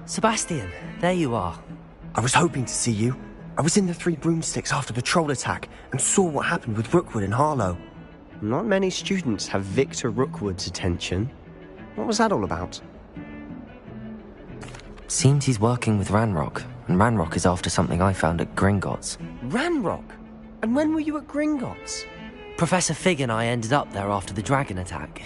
Sebastian, there you are. I was hoping to see you. I was in the Three Broomsticks after the troll attack and saw what happened with Rookwood and Harlow. Not many students have Victor Rookwood's attention. What was that all about? Seems he's working with Ranrock, and Ranrock is after something I found at Gringotts. Ranrock? And when were you at Gringotts? Professor Fig and I ended up there after the dragon attack.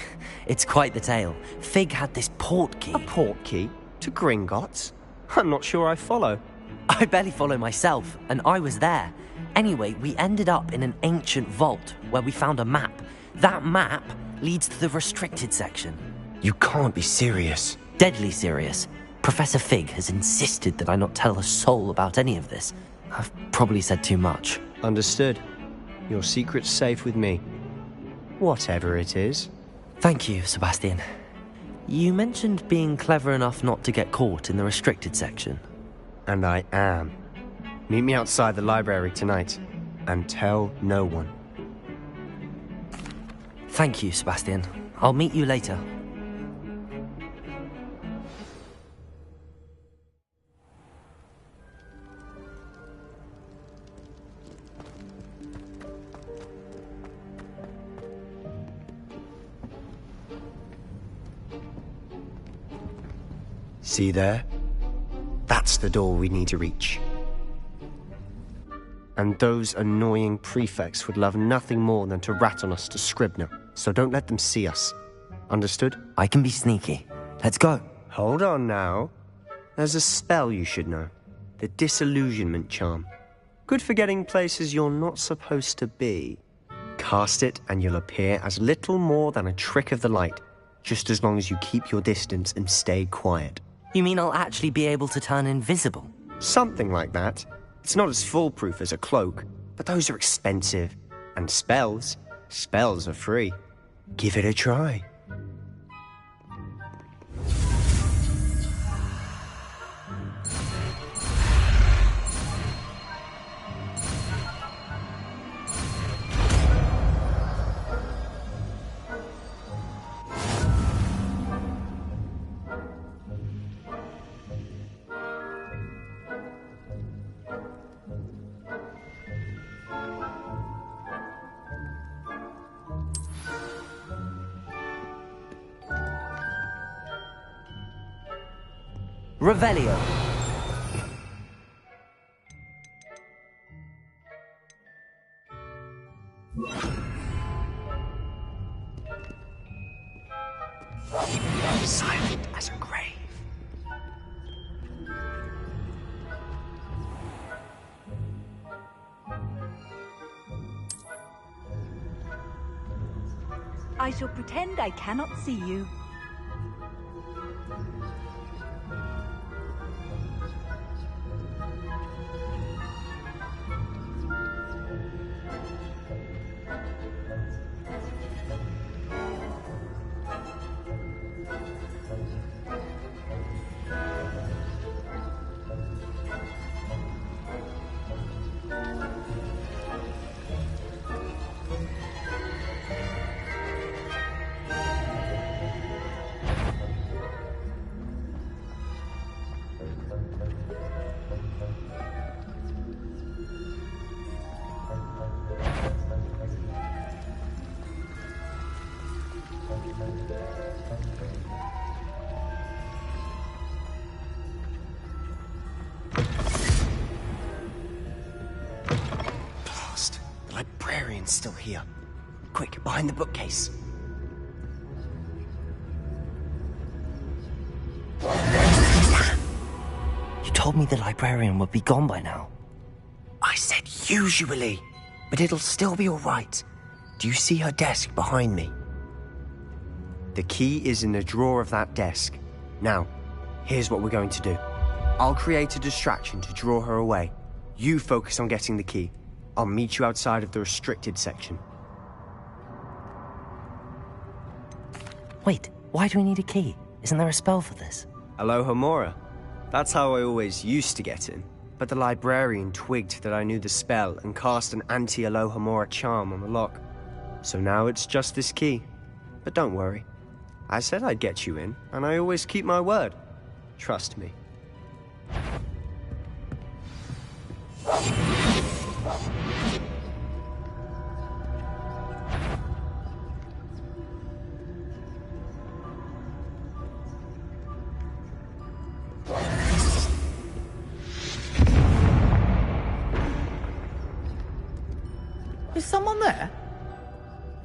It's quite the tale. Fig had this port key. A port key? To Gringotts? I'm not sure I follow. I barely follow myself, and I was there. Anyway, we ended up in an ancient vault where we found a map. That map leads to the restricted section. You can't be serious. Deadly serious. Professor Fig has insisted that I not tell a soul about any of this. I've probably said too much. Understood. Your secret's safe with me. Whatever it is. Thank you, Sebastian. You mentioned being clever enough not to get caught in the restricted section. And I am. Meet me outside the library tonight, and tell no one. Thank you, Sebastian. I'll meet you later. See there? That's the door we need to reach. And those annoying prefects would love nothing more than to rat on us to Scribner, so don't let them see us. Understood? I can be sneaky. Let's go. Hold on now. There's a spell you should know. The Disillusionment Charm. Good for getting places you're not supposed to be. Cast it and you'll appear as little more than a trick of the light, just as long as you keep your distance and stay quiet. You mean I'll actually be able to turn invisible? Something like that. It's not as foolproof as a cloak, but those are expensive. And spells are free. Give it a try. Revelio. Silent as a grave. I shall pretend I cannot see you. Librarian's still here. Quick, behind the bookcase. You told me the librarian would be gone by now. I said usually, but it'll still be all right. Do you see her desk behind me? The key is in the drawer of that desk. Now, here's what we're going to do. I'll create a distraction to draw her away. You focus on getting the key. I'll meet you outside of the restricted section. Wait, why do we need a key? Isn't there a spell for this? Alohomora. That's how I always used to get in. But the librarian twigged that I knew the spell and cast an anti-Alohomora charm on the lock. So now it's just this key. But don't worry. I said I'd get you in, and I always keep my word. Trust me. Is someone there?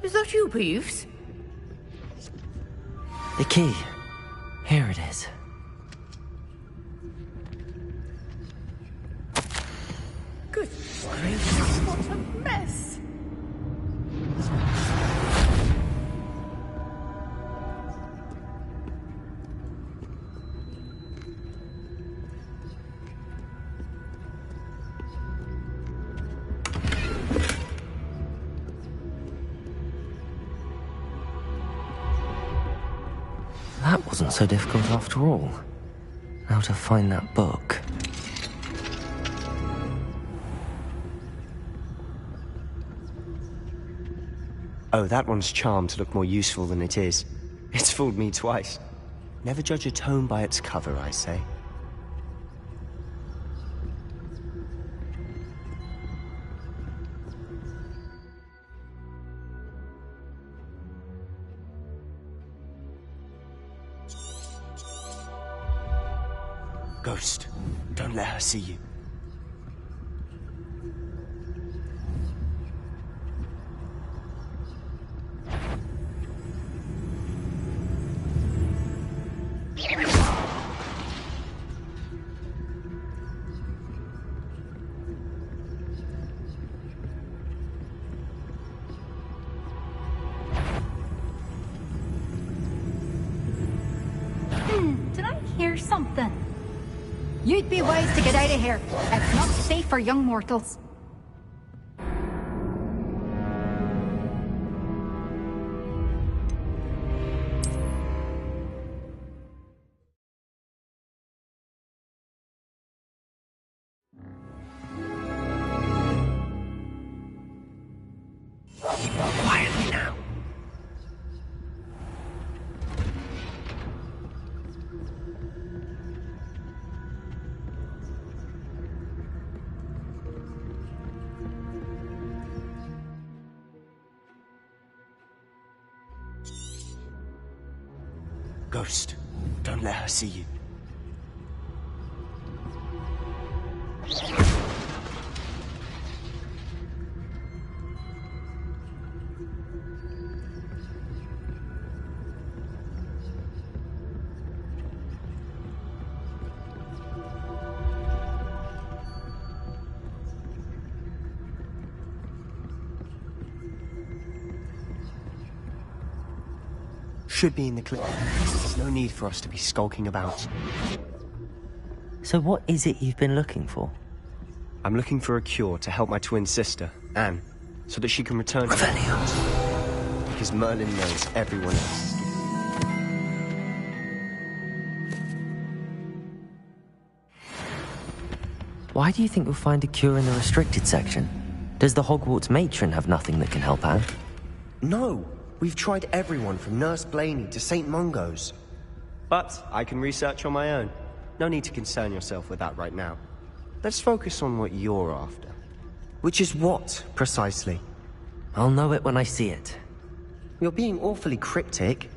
Is that you, Peeves? The key. Here it is. Good gracious, what a mess! That wasn't so difficult after all. How to find that book. Oh, that one's charmed to look more useful than it is. It's fooled me twice. Never judge a tome by its cover, I say. Ghost, don't let her see you. Did I hear something? You'd be wise to get out of here. It's not safe for young mortals. Quietly now. Ghost, don't let her see you. Should be in the clip. There's no need for us to be skulking about. So what is it you've been looking for? I'm looking for a cure to help my twin sister, Anne, so that she can return to... Because Merlin knows everyone else. Why do you think we'll find a cure in the restricted section? Does the Hogwarts matron have nothing that can help Anne? No! We've tried everyone from Nurse Blaney to St. Mungo's. But I can research on my own. No need to concern yourself with that right now. Let's focus on what you're after. Which is what, precisely? I'll know it when I see it. You're being awfully cryptic.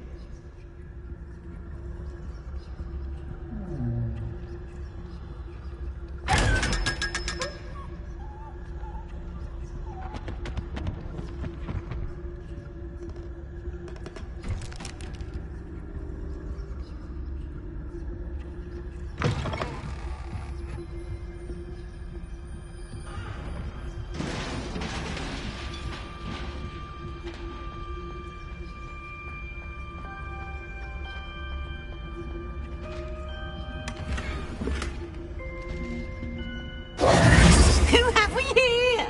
Who have we here?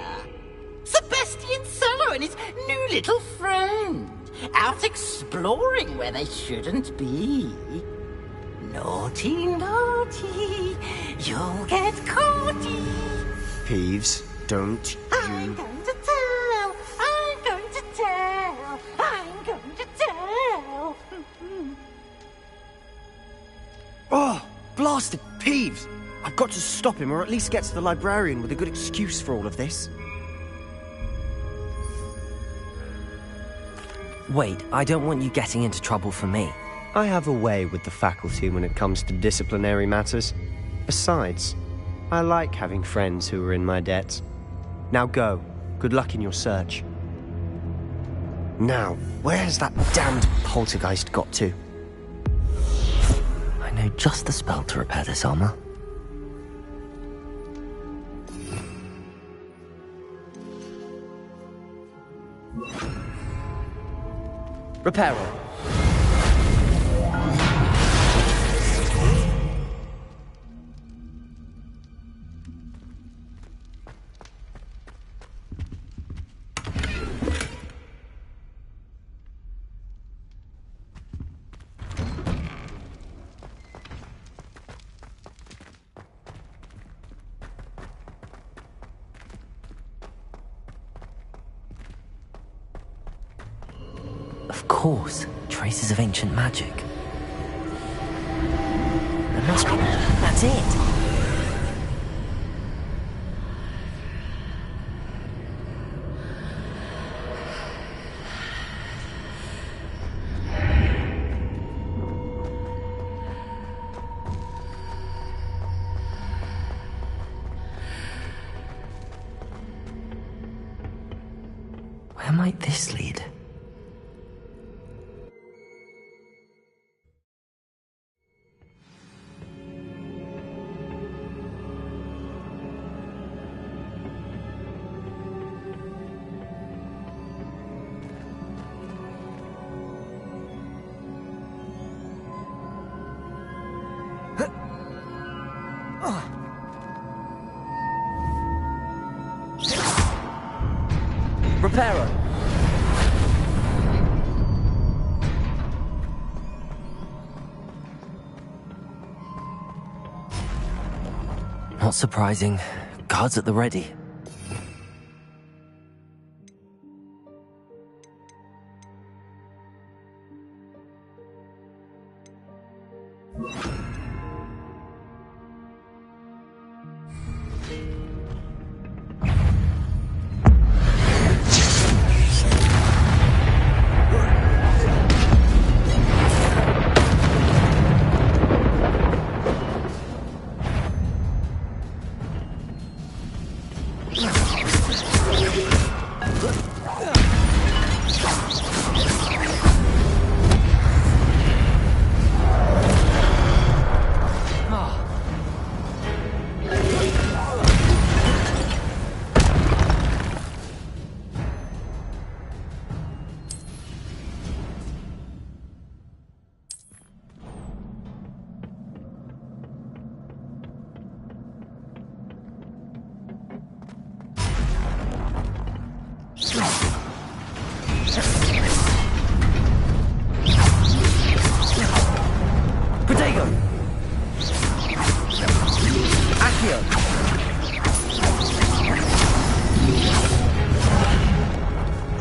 Sebastian Solo and his new little friend. Out exploring where they shouldn't be. Naughty, naughty. You'll get caughty. Peeves, don't I'm you... going to tell. I'm going to tell. I'm going to tell. Oh, blasted Peeves! I've got to stop him, or at least get to the librarian with a good excuse for all of this. Wait, I don't want you getting into trouble for me. I have a way with the faculty when it comes to disciplinary matters. Besides, I like having friends who are in my debt. Now go. Good luck in your search. Now, where has that damned poltergeist got to? I know just the spell to repair this armor. Reparo. Of course, traces of ancient magic. There must be. That's it. Where might this lead? Reparo. Not surprising. Guards at the ready.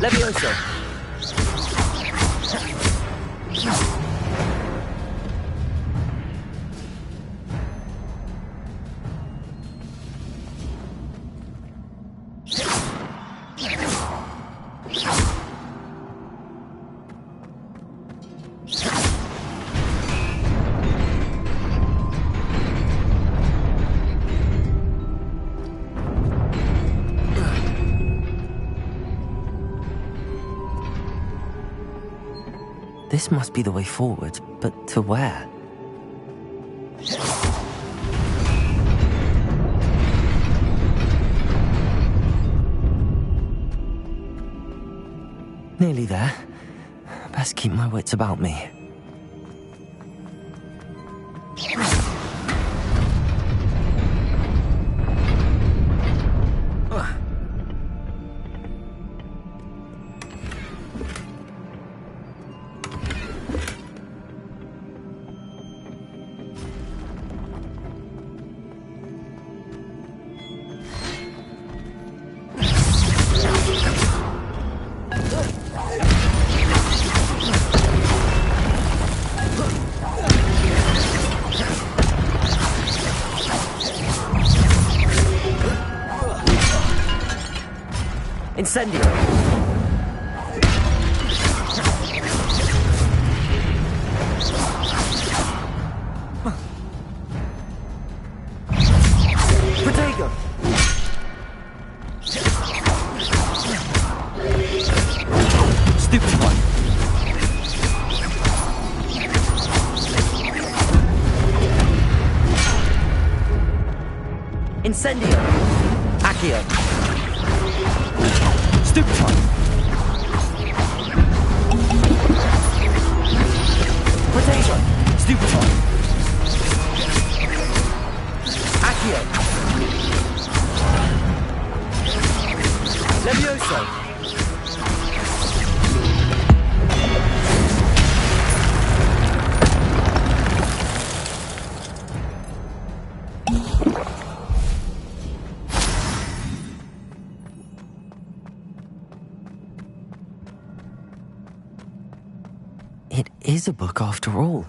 Levioso. This must be the way forward, but to where? Nearly there. Best keep my wits about me. Incendio! Protego! Stupefy! Incendio! Accio! Stupefy! Protego! Stupefy! Accio! Levioso! It is a book after all.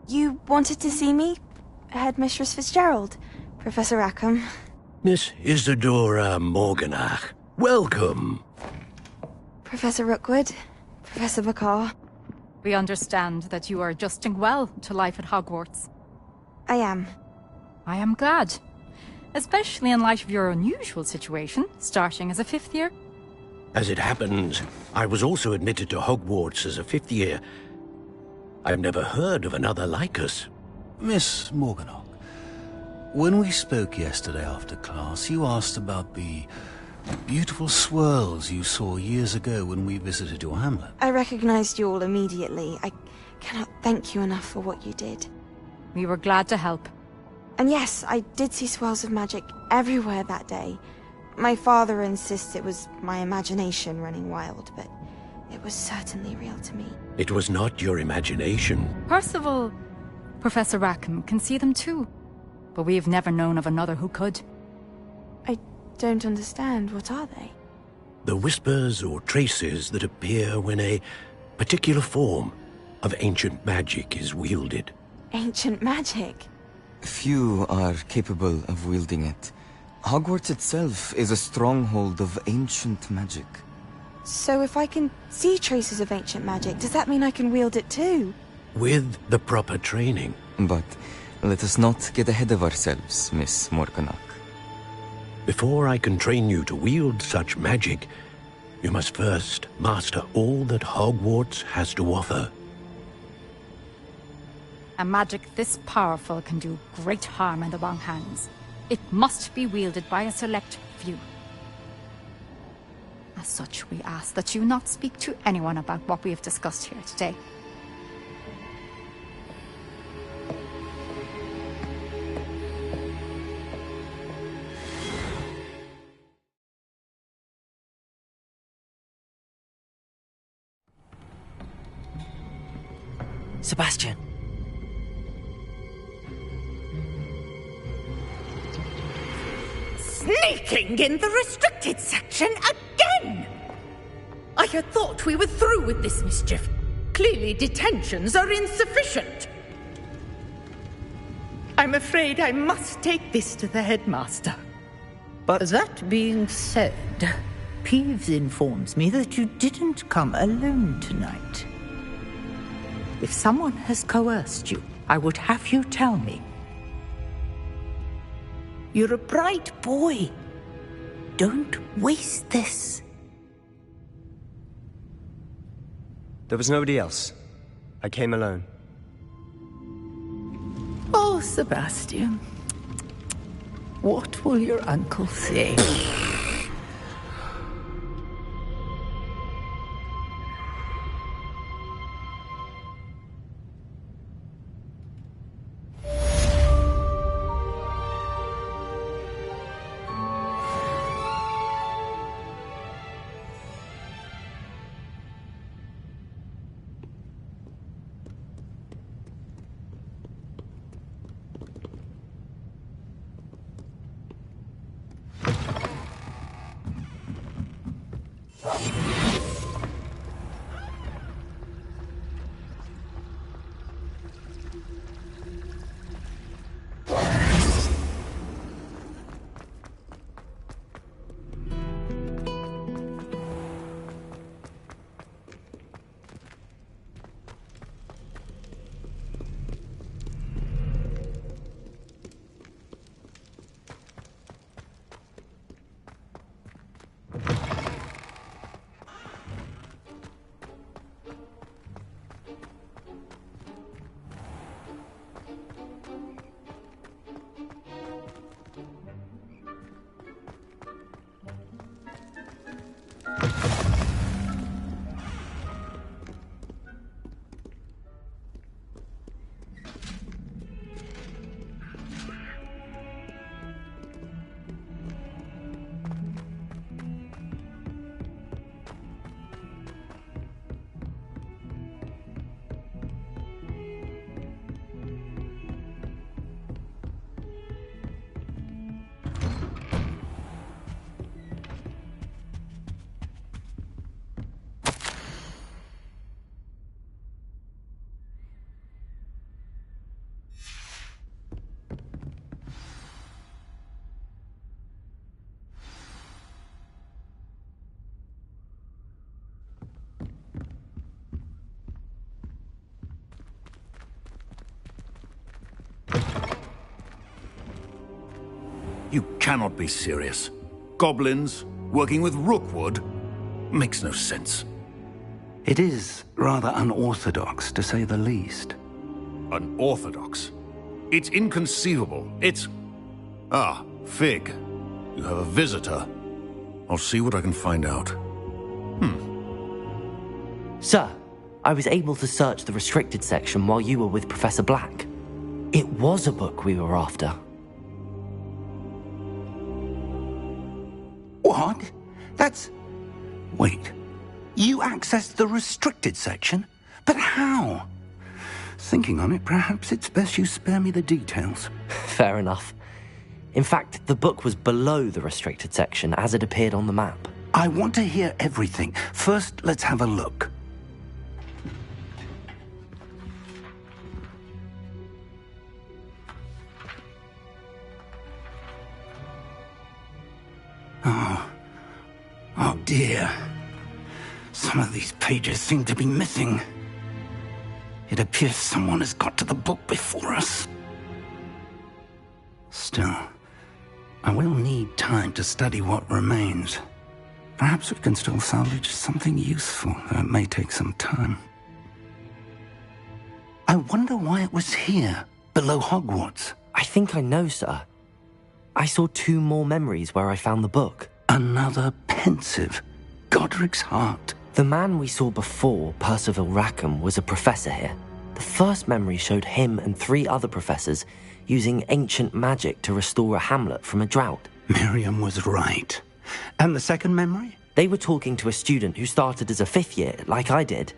You wanted to see me? Headmistress Fitzgerald? Professor Rackham? Miss Isadora Morganach, welcome. Professor Rookwood? Professor Bakar? We understand that you are adjusting well to life at Hogwarts. I am. I am glad. Especially in light of your unusual situation, starting as a fifth year. As it happens, I was also admitted to Hogwarts as a fifth year. I've never heard of another like us. Miss Morganach, when we spoke yesterday after class, you asked about the beautiful swirls you saw years ago when we visited your hamlet. I recognized you all immediately. I cannot thank you enough for what you did. We were glad to help. And yes, I did see swirls of magic everywhere that day. My father insists it was my imagination running wild, but it was certainly real to me. It was not your imagination. Percival, Professor Rackham can see them too. But we have never known of another who could. I don't understand. What are they? The whispers or traces that appear when a particular form of ancient magic is wielded. Ancient magic? Few are capable of wielding it. Hogwarts itself is a stronghold of ancient magic. So if I can see traces of ancient magic, does that mean I can wield it too? With the proper training. But let us not get ahead of ourselves, Miss Morganach. Before I can train you to wield such magic, you must first master all that Hogwarts has to offer. A magic this powerful can do great harm in the wrong hands. It must be wielded by a select few. As such, we ask that you not speak to anyone about what we have discussed here today. Sebastian. Sneaking in the restricted section again! I had thought we were through with this mischief. Clearly detentions are insufficient. I'm afraid I must take this to the headmaster. But that being said, Peeves informs me that you didn't come alone tonight. If someone has coerced you, I would have you tell me. You're a bright boy. Don't waste this. there was nobody else. I came alone. Oh, Sebastian. What will your uncle say? You cannot be serious. Goblins working with Rookwood makes no sense. It is rather unorthodox, to say the least. Unorthodox? It's inconceivable. It's... Ah, Fig. You have a visitor. I'll see what I can find out. Sir, I was able to search the restricted section while you were with Professor Black. It was a book we were after. What? That's... Wait. You accessed the restricted section? But how? Thinking on it, perhaps it's best you spare me the details. Fair enough. In fact, the book was below the restricted section as it appeared on the map. I want to hear everything. First, let's have a look. Oh dear. Some of these pages seem to be missing. It appears someone has got to the book before us. Still, I will need time to study what remains. Perhaps we can still salvage something useful, though it may take some time. I wonder why it was here, below Hogwarts. I think I know, sir. I saw 2 more memories where I found the book. Another pensive. Godric's heart. The man we saw before, Percival Rackham, was a professor here. The first memory showed him and 3 other professors using ancient magic to restore a hamlet from a drought. Miriam was right. And the second memory? They were talking to a student who started as a 5th year, like I did.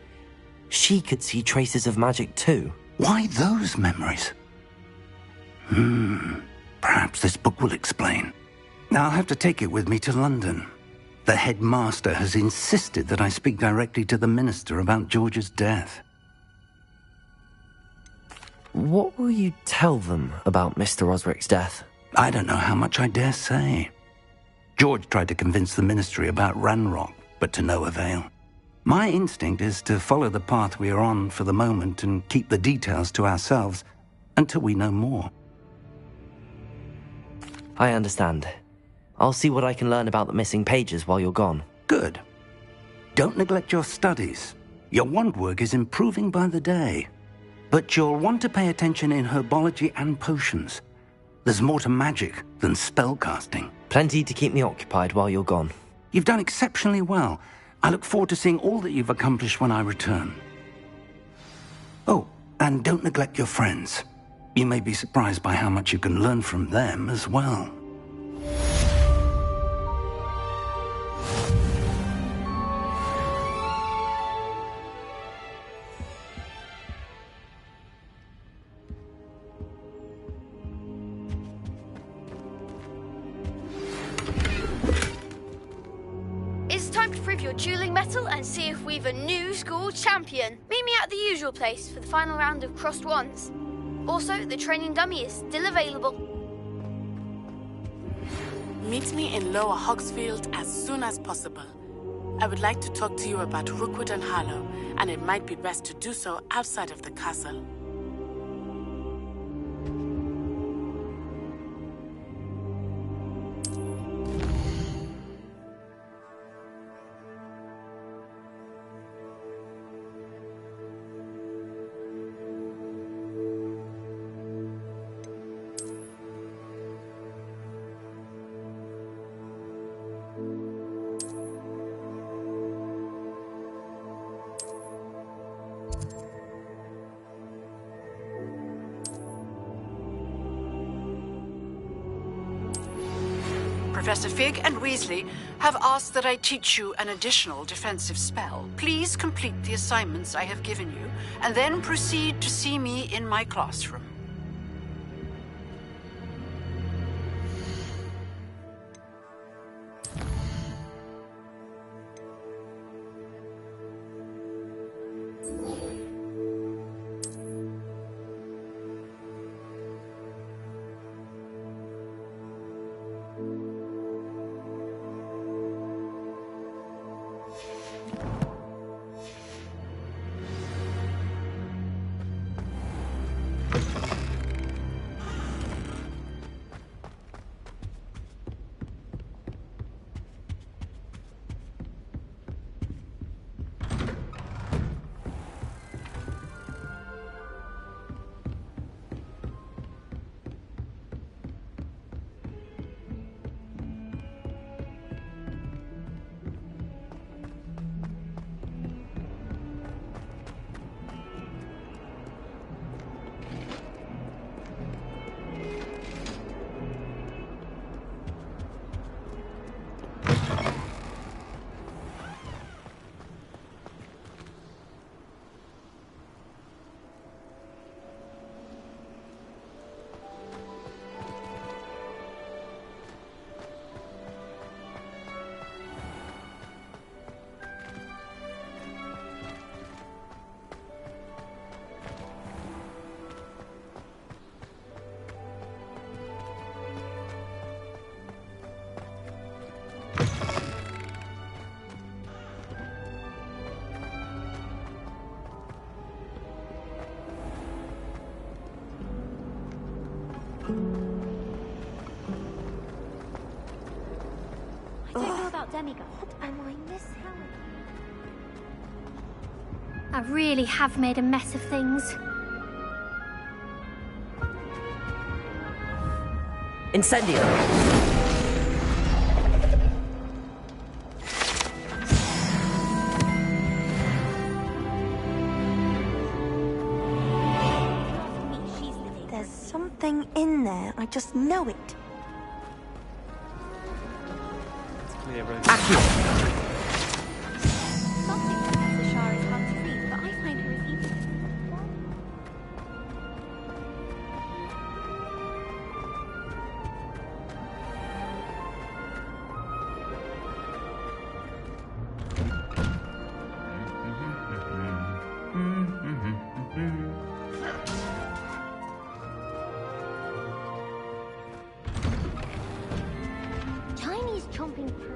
She could see traces of magic too. Why those memories? Perhaps this book will explain. Now I'll have to take it with me to London. The headmaster has insisted that I speak directly to the minister about George's death. What will you tell them about Mr. Osric's death? I don't know how much I dare say. George tried to convince the ministry about Ranrock, but to no avail. My instinct is to follow the path we are on for the moment and keep the details to ourselves until we know more. I understand. I'll see what I can learn about the missing pages while you're gone. Good. Don't neglect your studies. Your wand work is improving by the day. But you'll want to pay attention in herbology and potions. There's more to magic than spellcasting. Plenty to keep me occupied while you're gone. You've done exceptionally well. I look forward to seeing all that you've accomplished when I return. Oh, and don't neglect your friends. You may be surprised by how much you can learn from them as well. Dueling metal and see if we've a new school champion. Meet me at the usual place for the final round of crossed wands. Also, the training dummy is still available. Meet me in Lower Hogsfield as soon as possible. I would like to talk to you about Rookwood and Harlow, and it might be best to do so outside of the castle. Professor Fig and Weasley have asked that I teach you an additional defensive spell. Please complete the assignments I have given you, and then proceed to see me in my classroom. about demigods. What am I missing? I really have made a mess of things. Incendio! There's something in there. I just know it. Accio! Something Professor Shah is hard to read, but I find her as easy. Chinese chomping through.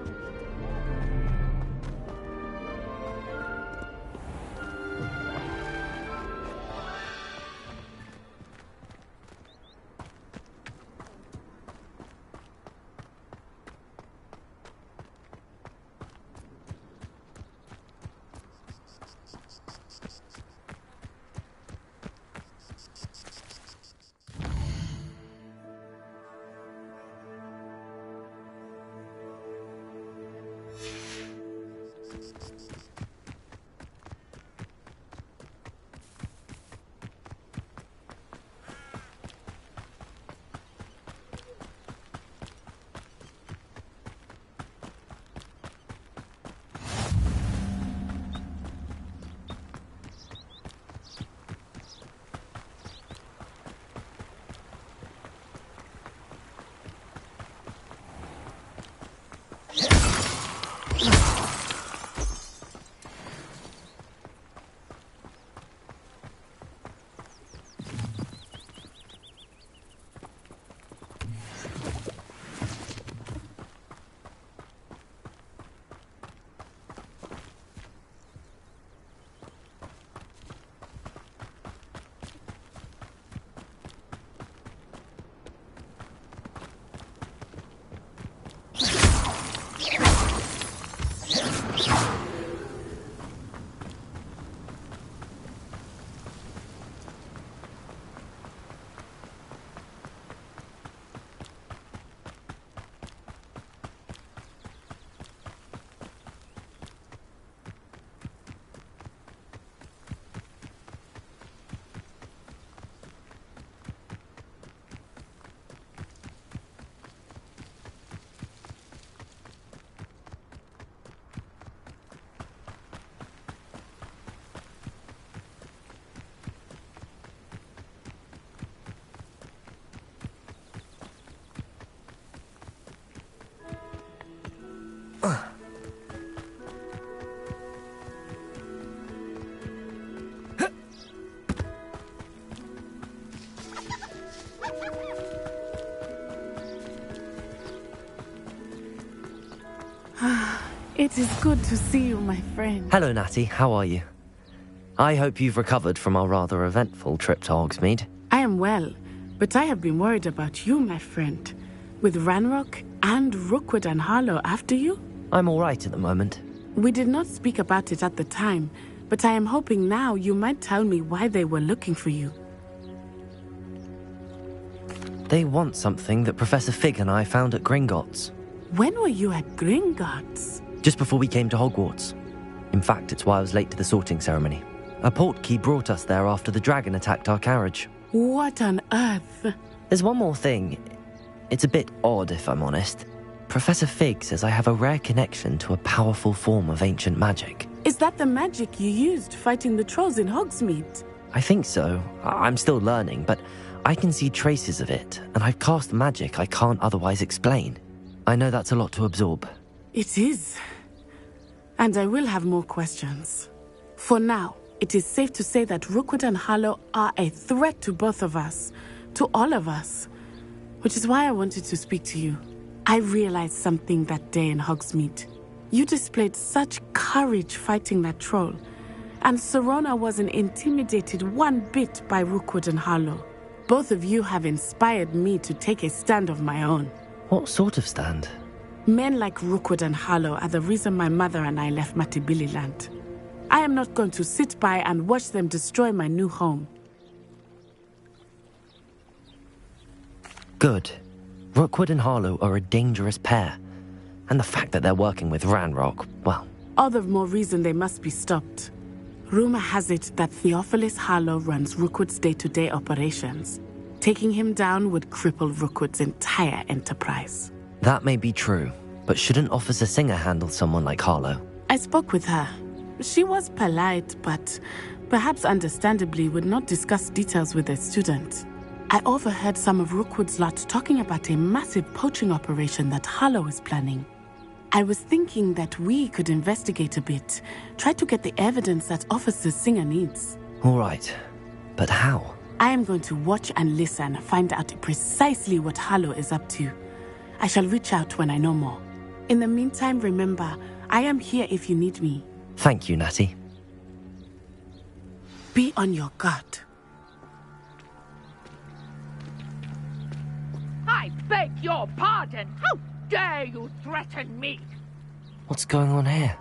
It is good to see you, my friend. Hello, Natty. How are you? I hope you've recovered from our rather eventful trip to Hogsmeade. I am well, but I have been worried about you, my friend. With Ranrock and Rookwood and Harlow after you? I'm all right at the moment. We did not speak about it at the time, but I am hoping now you might tell me why they were looking for you. They want something that Professor Fig and I found at Gringotts. When were you at Gringotts? Just before we came to Hogwarts. In fact, it's why I was late to the sorting ceremony. A portkey brought us there after the dragon attacked our carriage. What on earth? There's one more thing. It's a bit odd, if I'm honest. Professor Fig says I have a rare connection to a powerful form of ancient magic. Is that the magic you used fighting the trolls in Hogsmeade? I think so. I'm still learning, but I can see traces of it, and I've cast magic I can't otherwise explain. I know that's a lot to absorb. It is. And I will have more questions. For now, it is safe to say that Rookwood and Harlow are a threat to both of us, to all of us. Which is why I wanted to speak to you. I realized something that day in Hogsmeade. You displayed such courage fighting that troll, and Serona wasn't intimidated one bit by Rookwood and Harlow. Both of you have inspired me to take a stand of my own. What sort of stand? Men like Rookwood and Harlow are the reason my mother and I left Matibililand. I am not going to sit by and watch them destroy my new home. Good. Rookwood and Harlow are a dangerous pair. And the fact that they're working with Ranrock, well... All the more reason they must be stopped. Rumor has it that Theophilus Harlow runs Rookwood's day-to-day operations. Taking him down would cripple Rookwood's entire enterprise. That may be true, but shouldn't Officer Singer handle someone like Harlow? I spoke with her. She was polite, but perhaps understandably would not discuss details with a student. I overheard some of Rookwood's lot talking about a massive poaching operation that Harlow is planning. I was thinking that we could investigate a bit, try to get the evidence that Officer Singer needs. All right, but how? I am going to watch and listen, find out precisely what Harlow is up to. I shall reach out when I know more. In the meantime, remember, I am here if you need me. Thank you, Natty. Be on your guard. I beg your pardon. How dare you threaten me? What's going on here?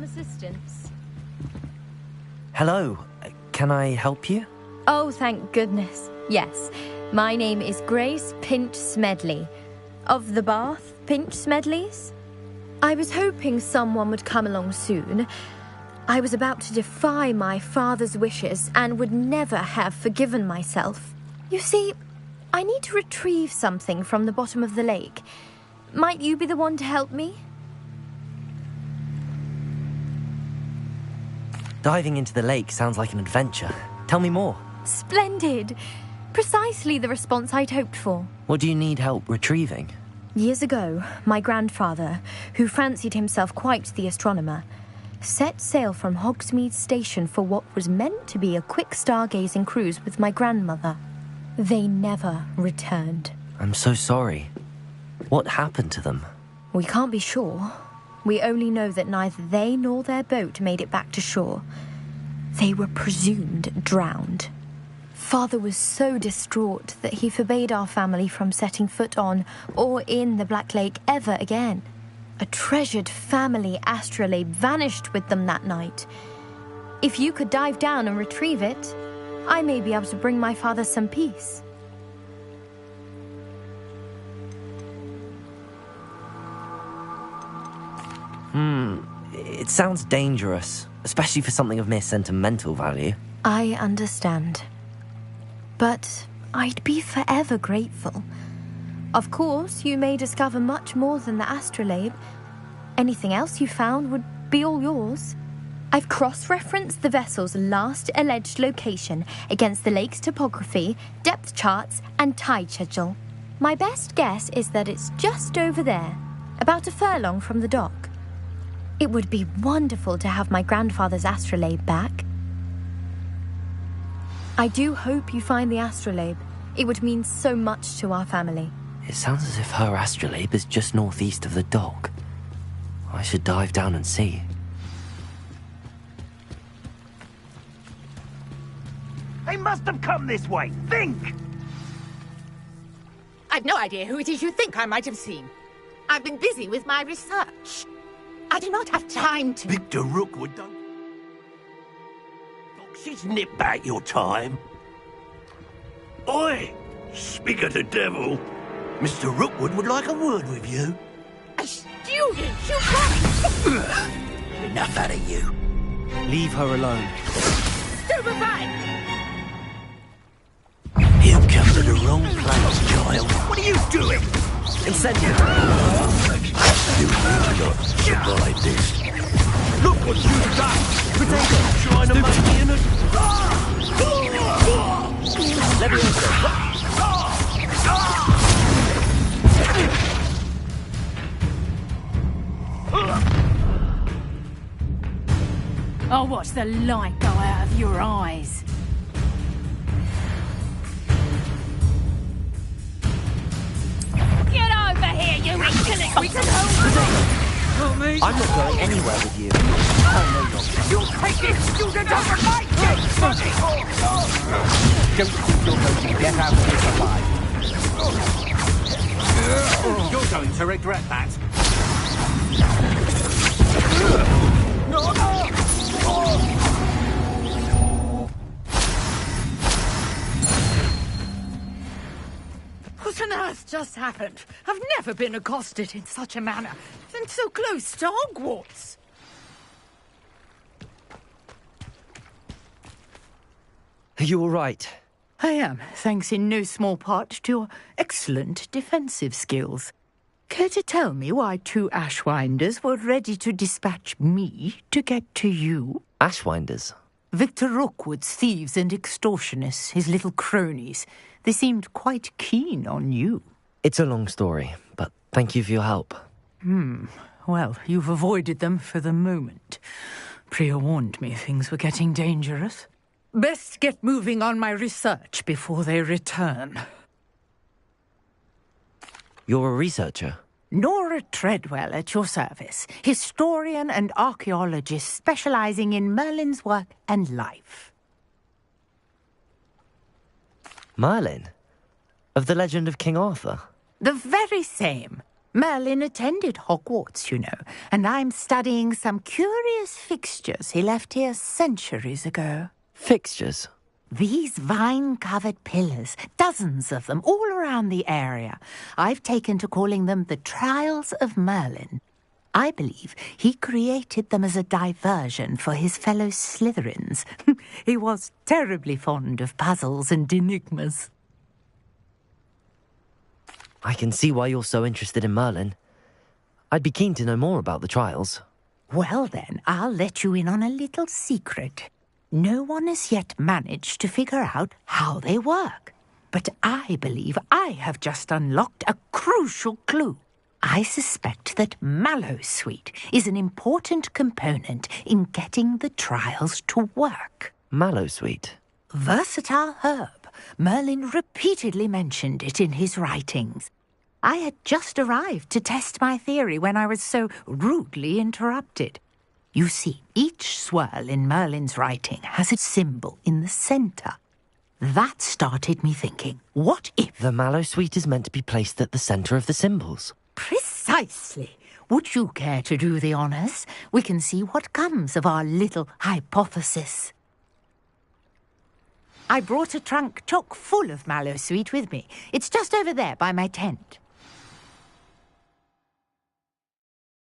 Assistance. Hello. Can I help you? Oh, thank goodness. Yes. My name is Grace Pinch Smedley. Of the Bath Pinch Smedleys? I was hoping someone would come along soon. I was about to defy my father's wishes and would never have forgiven myself. You see, I need to retrieve something from the bottom of the lake. Might you be the one to help me? Diving into the lake sounds like an adventure. Tell me more. Splendid. Precisely the response I'd hoped for. What do you need help retrieving? Years ago, my grandfather, who fancied himself quite the astronomer, set sail from Hogsmeade Station for what was meant to be a quick stargazing cruise with my grandmother. They never returned. I'm so sorry. What happened to them? We can't be sure. We only know that neither they nor their boat made it back to shore. They were presumed drowned. Father was so distraught that he forbade our family from setting foot on or in the Black Lake ever again. A treasured family astrolabe vanished with them that night. If you could dive down and retrieve it, I may be able to bring my father some peace. It sounds dangerous, especially for something of mere sentimental value. I understand. But I'd be forever grateful. Of course, you may discover much more than the astrolabe. Anything else you found would be all yours. I've cross-referenced the vessel's last alleged location against the lake's topography, depth charts, and tide schedule. My best guess is that it's just over there, about a furlong from the dock. It would be wonderful to have my grandfather's astrolabe back. I do hope you find the astrolabe. It would mean so much to our family. It sounds as if her astrolabe is just northeast of the dock. I should dive down and see. They must have come this way. Think! I've no idea who it is you think I might have seen. I've been busy with my research. I do not have time to... Victor Rookwood don't... She's nipped back your time. Oi! Speak of the devil. Mr. Rookwood would like a word with you. A student! You what? Enough out of you. Leave her alone. Stupefy! You've come to the wrong place, child. What are you doing? Incendiary! You will not survive this. Look what you've done! Potato! Trying to make me in a... Leviosa! Oh, what's the light go out of your eyes. Get over here, you insolent... We can hold I'm not going anywhere with you. You'll take it, student over my dead body! Don't think you're going to get out of this alive. You're going to regret that. What on earth just happened? I've never been accosted in such a manner, and so close to Hogwarts. Are you all right? I am, thanks in no small part to your excellent defensive skills. Care to tell me why 2 Ashwinders were ready to dispatch me to get to you? Ashwinders? Victor Rookwood's thieves and extortionists, his little cronies. They seemed quite keen on you. It's a long story, but thank you for your help. Well, you've avoided them for the moment. Priya warned me things were getting dangerous. Best get moving on my research before they return. You're a researcher? Nora Treadwell at your service, historian and archaeologist specializing in Merlin's work and life. Merlin? Of the legend of King Arthur? The very same. Merlin attended Hogwarts, you know, and I'm studying some curious fixtures he left here centuries ago. Fixtures? These vine-covered pillars, dozens of them, all around the area. I've taken to calling them the Trials of Merlin. I believe he created them as a diversion for his fellow Slytherins. He was terribly fond of puzzles and enigmas. I can see why you're so interested in Merlin. I'd be keen to know more about the trials. Well then, I'll let you in on a little secret. No one has yet managed to figure out how they work. But I believe I have just unlocked a crucial clue. I suspect that Mallowsweet is an important component in getting the trials to work. Mallowsweet? Versatile herb. Merlin repeatedly mentioned it in his writings. I had just arrived to test my theory when I was so rudely interrupted. You see, each swirl in Merlin's writing has a symbol in the centre. That started me thinking, what if... The Mallowsweet is meant to be placed at the centre of the symbols. Precisely. Would you care to do the honours? We can see what comes of our little hypothesis. I brought a trunk chock full of Mallowsweet with me. It's just over there by my tent.